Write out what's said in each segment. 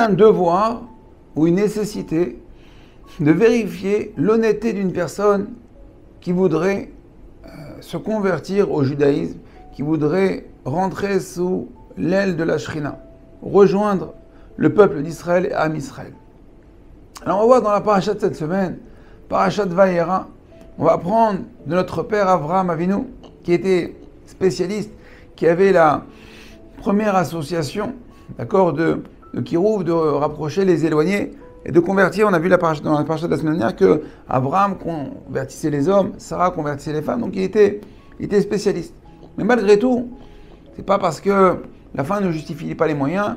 un devoir ou une nécessité de vérifier l'honnêteté d'une personne qui voudrait se convertir au judaïsme, qui voudrait rentrer sous l'aile de la Shrina, rejoindre le peuple d'Israël et Am Israël. Alors on va voir dans la paracha de cette semaine, paracha de Vayera, on va apprendre de notre père Avraham Avinu, qui était spécialiste, qui avait la première association, d'accord, de Kirouv, de rapprocher les éloignés et de convertir. On a vu dans la paracha de la semaine dernière que Abraham convertissait les hommes, Sarah convertissait les femmes, donc il était spécialiste. Mais malgré tout, c'est pas parce que la fin ne justifie pas les moyens,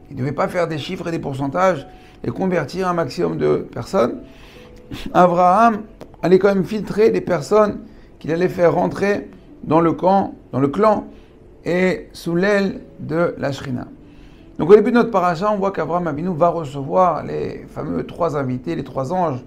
il ne devait pas faire des chiffres et des pourcentages et convertir un maximum de personnes. Abraham allait quand même filtrer les personnes qu'il allait faire rentrer dans le clan et sous l'aile de la Shrina. Donc au début de notre paracha, on voit qu'Avraham Avinu va recevoir les fameux 3 invités, les 3 anges,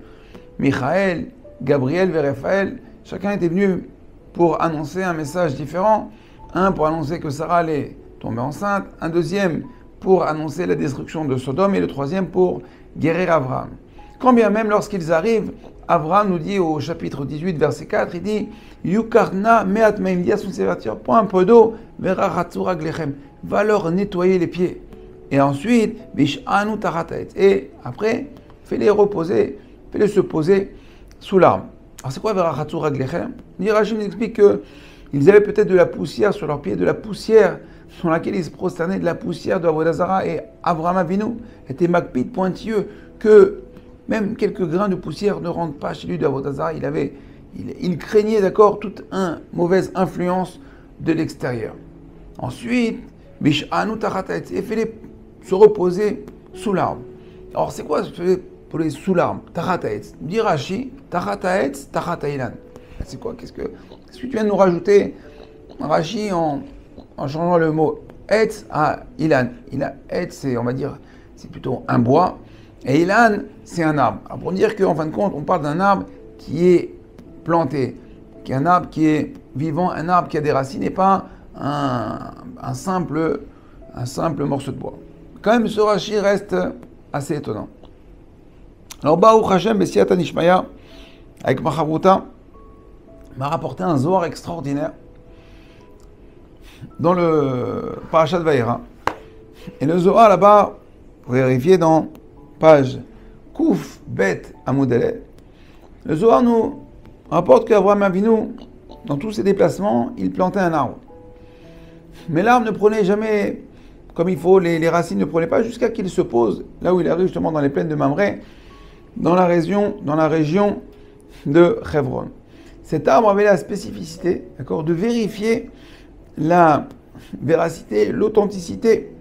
Michaël, Gabriel et Raphaël. Chacun était venu pour annoncer un message différent. Un pour annoncer que Sarah allait tomber enceinte, un deuxième pour annoncer la destruction de Sodome et le troisième pour guérir Avraham. Quand bien même lorsqu'ils arrivent, Avraham nous dit au chapitre 18, verset 4, il dit « Yukarna me'at me'im » dit à son serviteur « Prends un peu d'eau, vera ratzura glechem » va leur nettoyer les pieds. Et ensuite, « Bish'anu taratet » et après, fais-les reposer, fais-les se poser sous l'arbre. Alors c'est quoi vera ratzura glechem? Rashi nous explique qu'ils avaient peut-être de la poussière sur leurs pieds, de la poussière sur laquelle ils se prosternaient, de la poussière de Avodah Zara, et Avraham Avinu était makpid, pointilleux, que même quelques grains de poussière ne rentrent pas chez lui de Avodah Zara. Il craignait, d'accord, toute mauvaise influence de l'extérieur. Ensuite, Bish'anu taratet, et fais-les se reposer sous l'arbre. Alors c'est quoi pour les sous l'arbre? Taratet. Dit Rashi, tarataet, taratailan. C'est quoi? Qu'est-ce que tu viens de nous rajouter, Rashi, en changeant le mot etz à ilan? Etz, c'est, on va dire, c'est plutôt un bois, et ilan, c'est un arbre. Alors pour dire qu'en fin de compte, on parle d'un arbre qui est planté, qui est un arbre qui est vivant, un arbre qui a des racines, et pas un simple morceau de bois. Quand même, ce Rashi reste assez étonnant. Alors, Baruch Hashem, Bessiata Nishmaya, avec Machavuta, m'a rapporté un Zohar extraordinaire dans le Parashat Vayera. Et le Zohar, là-bas, vous vérifiez dans page Kouf Bet Amoudele, le Zohar nous rapporte qu'Avraham Avinu, dans tous ses déplacements, il plantait un arbre. Mais l'arbre ne prenait jamais comme il faut, les racines ne prenaient pas jusqu'à qu'il se pose là où il arrive, justement dans les plaines de Mamré, dans la région de Hebron. Cet arbre avait la spécificité, d'accord, de vérifier la véracité, l'authenticité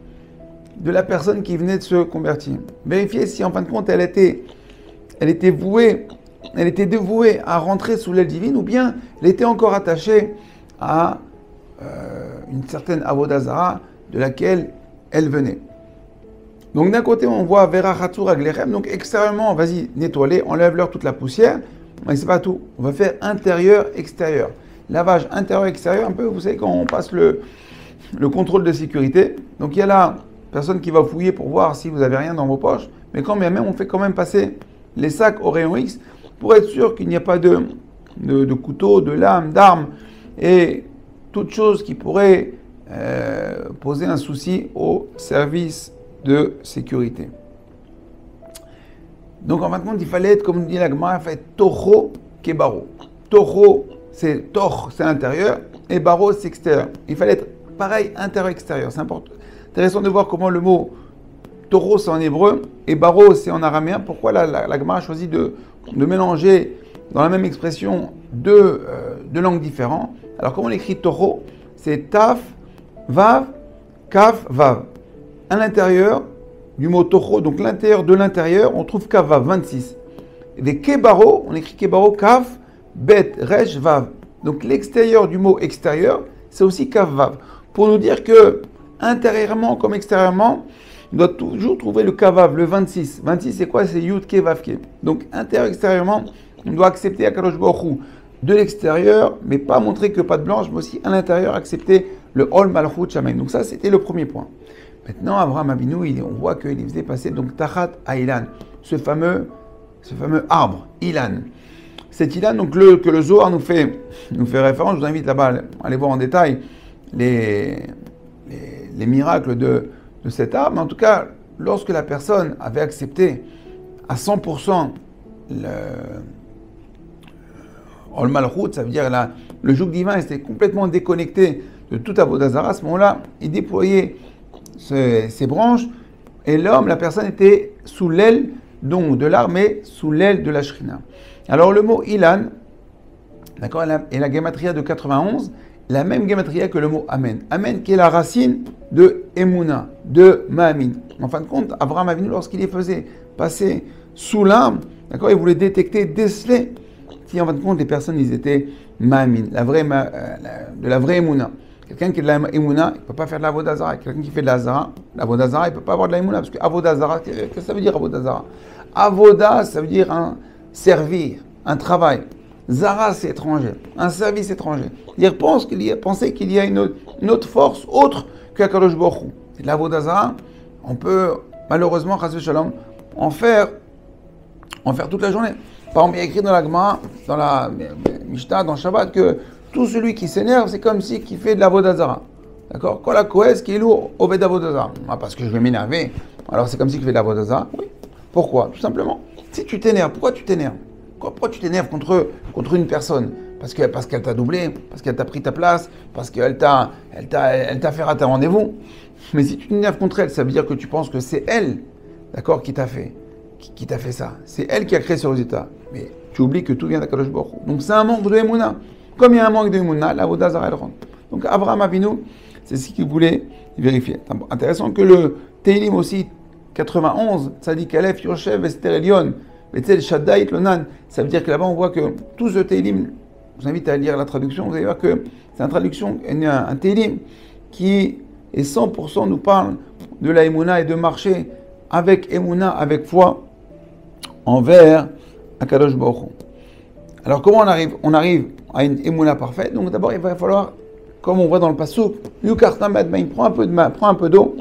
de la personne qui venait de se convertir. Vérifier si en fin de compte elle était dévouée à rentrer sous l'aile divine, ou bien elle était encore attachée à une certaine Avodah Zara de laquelle elle venait. Donc d'un côté on voit Vera Chatzur Aglechem, donc extérieurement, vas-y, nettoie-les, enlève-leur toute la poussière, mais c'est pas tout. On va faire intérieur-extérieur. Lavage intérieur-extérieur, un peu, vous savez, quand on passe le contrôle de sécurité. Donc il y a la personne qui va fouiller pour voir si vous avez rien dans vos poches, mais quand bien même, on fait quand même passer les sacs au rayon X pour être sûr qu'il n'y a pas de couteau, de lame, d'armes et toute chose qui pourrait poser un souci au service de sécurité. Donc en fin de compte, il fallait être, comme nous dit la Gemara, il fallait être Toho Kebaro. Toho, c'est Toch, c'est l'intérieur, et Baro, c'est extérieur. Il fallait être pareil, intérieur-extérieur. C'est intéressant de voir comment le mot Toro, c'est en hébreu, et Baro, c'est en araméen. Pourquoi la Gemara a choisi de mélanger dans la même expression deux langues différentes. Alors comment on écrit Toro? C'est Taf, Vav, Kaf, Vav. À l'intérieur du mot Toho, donc l'intérieur de l'intérieur, on trouve Kaf, Vav, 26. Et des Kebaro, on écrit Kebaro, Kaf, Bet, Resh, Vav. Donc l'extérieur du mot extérieur, c'est aussi Kaf, Vav. Pour nous dire que intérieurement comme extérieurement, on doit toujours trouver le Kavav, le 26. 26, c'est quoi? C'est Yud Ke Vav Ke. Donc intérieur-extérieurement, on doit accepter Akadosh Baruch Hu de l'extérieur, mais pas montrer que pas de blanche, mais aussi à l'intérieur accepter le Ol Malchut Shamayim. Donc ça, c'était le premier point. Maintenant, Abraham Avinu, on voit qu'il faisait passer donc Tachat à Ilan, ce fameux arbre, Ilan. Cet Ilan, donc, que le Zohar nous fait référence, je vous invite là-bas à aller voir en détail les miracles de cet arbre. Mais en tout cas, lorsque la personne avait accepté à 100% Ol Malchut, ça veut dire le joug divin, était complètement déconnecté de tout Avodah Zarah. À ce moment-là, il déployait ses branches et la personne était sous l'aile donc de l'arbre, mais sous l'aile de la Shrina. Alors le mot Ilan, d'accord, et la gematria de 91, la même gematria que le mot Amen. Amen qui est la racine de Emouna, de Ma'amin. En fin de compte, Abraham Avinu, lorsqu'il les faisait passer sous l'arbre, d'accord, il voulait déceler si en fin de compte les personnes ils étaient Ma'amin, de la vraie Emouna. Quelqu'un qui est de la Emouna, il ne peut pas faire de l'Avodah Zarah. Quelqu'un qui fait de l'Avodah Zarah, il ne peut pas avoir de la Emouna. Parce que Avodah Zarah, qu'est-ce que ça veut dire Avodah Zarah? Avodah, ça veut dire un servir, un travail. Zara, c'est étranger, un service étranger. Penser qu'il y a une autre force autre qu'Akadosh Baruch Hu. Et l'Avodah Zarah, on peut malheureusement, Chas v'Shalom, en faire toute la journée. Par exemple, il y a écrit dans la Gemara, dans la Mishnah, dans Shabbat, que tout celui qui s'énerve, c'est comme si qui fait de l'Avodah Zarah. D'accord? Quand la Kohes qui est lourd, Obed Avodah Zarah. Parce que je vais m'énerver, alors c'est comme si qui fait de l'Avodah Zarah. Oui. Pourquoi? Tout simplement. Si tu t'énerves, pourquoi tu t'énerves? Pourquoi tu t'énerves contre une personne? Parce qu'elle t'a doublé, parce qu'elle t'a pris ta place, parce qu'elle t'a fait rater un rendez-vous. Mais si tu t'énerves contre elle, ça veut dire que tu penses que c'est elle, d'accord, qui t'a fait ça. C'est elle qui a créé ce résultat. Mais tu oublies que tout vient d'Akadosh Baruch Hu. Donc c'est un manque de Emouna. Comme il y a un manque de Emouna, l'Avodah Zarah elle rentre. Donc Abraham Avinu, c'est ce qu'il voulait vérifier. Intéressant que le Teilim aussi, 91, ça dit qu'Alef, Yoshev, Esther Elion, Betzel, Shaddai, Lonan. Ça veut dire que là-bas on voit que tout ce Teilim, je vous invite à lire la traduction, vous allez voir que c'est une traduction, un Teilim qui est 100% nous parle de la Emouna et de marcher avec Emouna, avec foi, envers Akadosh Baruch Hu. Alors comment on arrive à une Emouna parfaite? Donc d'abord il va falloir, comme on voit dans le passouk, prends un peu d'eau,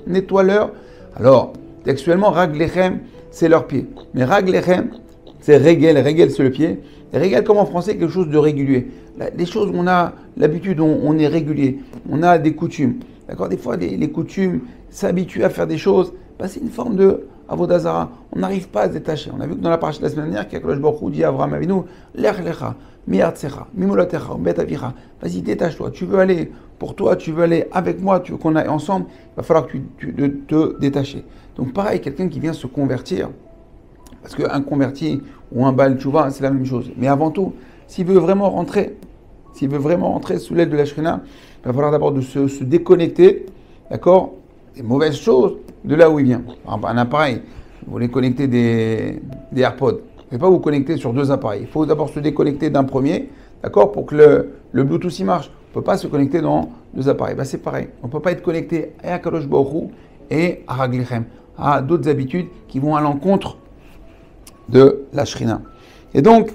nettoie-leur. Alors, textuellement, raglechem, c'est leurs pieds. Mais raglechem, c'est regel c'est le pied. Et regel, comme en français, quelque chose de régulier. Les choses où on a l'habitude, on est régulier, on a des coutumes. D'accord? Des fois, les coutumes, s'habituer à faire des choses, c'est une forme de Avodah Zarah. On n'arrive pas à se détacher. On a vu que dans la paracha de la semaine dernière, qu'Akadosh Baruch Hu dit à Avraham Avinu, Lech lecha, mi'artzecha, mimolotecha, bet avicha. Vas-y, détache-toi. Tu veux aller pour toi, tu veux aller avec moi, tu veux qu'on aille ensemble, il va falloir que tu te détaches. Donc pareil, quelqu'un qui vient se convertir, parce qu'un converti ou un Baal Tchouva, c'est la même chose. Mais avant tout, s'il veut vraiment rentrer sous l'aile de la Shrina, il va falloir d'abord de se déconnecter, d'accord, des mauvaises choses de là où il vient. Par exemple, un appareil, vous voulez connecter des AirPods. Vous ne pouvez pas vous connecter sur deux appareils. Il faut d'abord se déconnecter d'un premier, d'accord, pour que le Bluetooth y marche. On ne peut pas se connecter dans deux appareils. C'est pareil. On ne peut pas être connecté à Akadosh Baruch Hu et à Raglechem, à d'autres habitudes qui vont à l'encontre de la Shrina. Et donc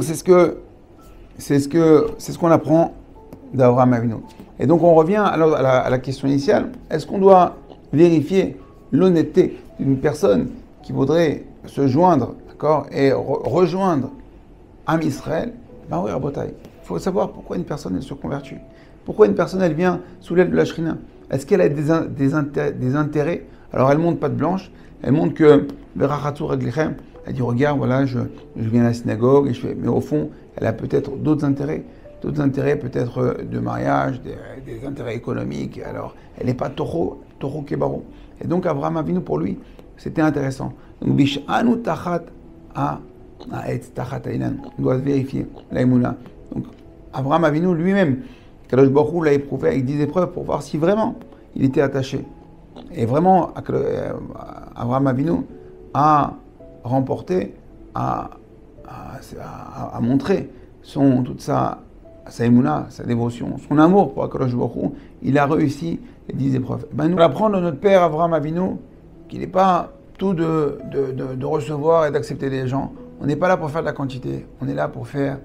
c'est ce qu'on apprend d'Avraham Avinu. Et donc on revient alors à la question initiale. Est-ce qu'on doit vérifier l'honnêteté d'une personne qui voudrait se joindre, d'accord, et rejoindre Am Israël? Oui, Rabotai. Il faut savoir pourquoi une personne elle se convertit. Pourquoi une personne elle vient sous l'aile de la Shrina? Est-ce qu'elle a des intérêts? Alors elle montre pas de blanche. Elle montre que Berachatu Raglechem, elle dit regarde, voilà, je viens à la synagogue et je fais. Mais au fond, elle a peut-être d'autres intérêts peut-être de mariage, des intérêts économiques. Alors, elle n'est pas Toro Kebaro. Et donc, Abraham Avinu, pour lui, c'était intéressant. Donc, Bish'anu Tachat Tachat Ilan. On doit vérifier l'Aïmouna. Donc, Abraham Avinu lui-même, Kadosh Baruch Hu l'a éprouvé avec 10 épreuves pour voir si vraiment il était attaché. Et vraiment, Abraham Avinu a remporté, a montré toute sa émouna, sa dévotion, son amour pour Akadosh Baruch Hu. Il a réussi les 10 épreuves. Nous apprendre de notre père Abraham Avinu qu'il n'est pas tout de recevoir et d'accepter des gens. On n'est pas là pour faire de la quantité, on est là pour faire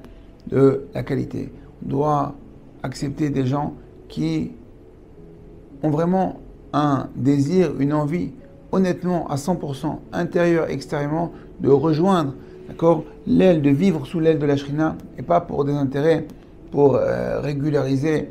de la qualité. On doit accepter des gens qui ont vraiment un désir, une envie, honnêtement, à 100%, intérieur, extérieurement, de rejoindre, d'accord, l'aile, de vivre sous l'aile de la Shrina, et pas pour des intérêts, pour régulariser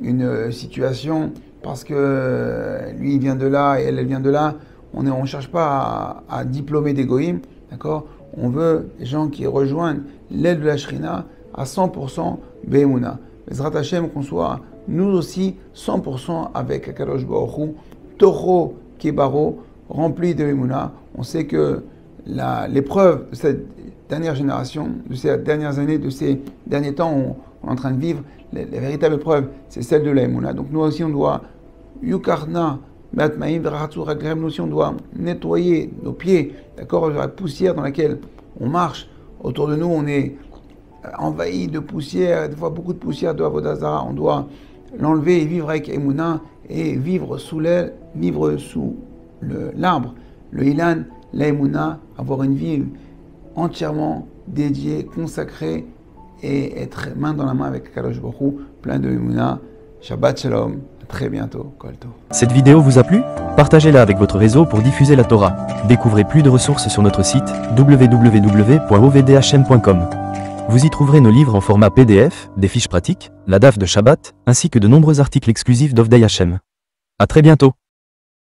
une situation, parce que lui, il vient de là et elle vient de là. On ne cherche pas à diplômer des goïms, d'accord. On veut des gens qui rejoignent l'aile de la Shrina à 100% Be'emouna. Bezrat Hashem, qu'on soit nous aussi 100% avec Akadosh Baruch Hu, Toro Kebaro, rempli de Be'emouna. On sait que l'épreuve de cette dernière génération, de ces dernières années, de ces derniers temps où on est en train de vivre, la véritable épreuve, c'est celle de la Be'emouna. Donc nous aussi, on doit Yukarna, nous aussi, on doit nettoyer nos pieds, d'accord, la poussière dans laquelle on marche. Autour de nous, on est envahi de poussière, des fois beaucoup de poussière de Avodah Zara. On doit l'enlever et vivre avec Emouna et vivre sous l'aile, vivre sous l'arbre, le Ilan, la Emouna, avoir une vie entièrement dédiée, consacrée et être main dans la main avec Kadosh Baruch Hu, plein de Emouna. Shabbat Shalom. Très bientôt, Kol Tov. Cette vidéo vous a plu? Partagez-la avec votre réseau pour diffuser la Torah. Découvrez plus de ressources sur notre site www.ovdhm.com. Vous y trouverez nos livres en format PDF, des fiches pratiques, la DAF de Shabbat, ainsi que de nombreux articles exclusifs d'Ovdei Hashem. À très bientôt.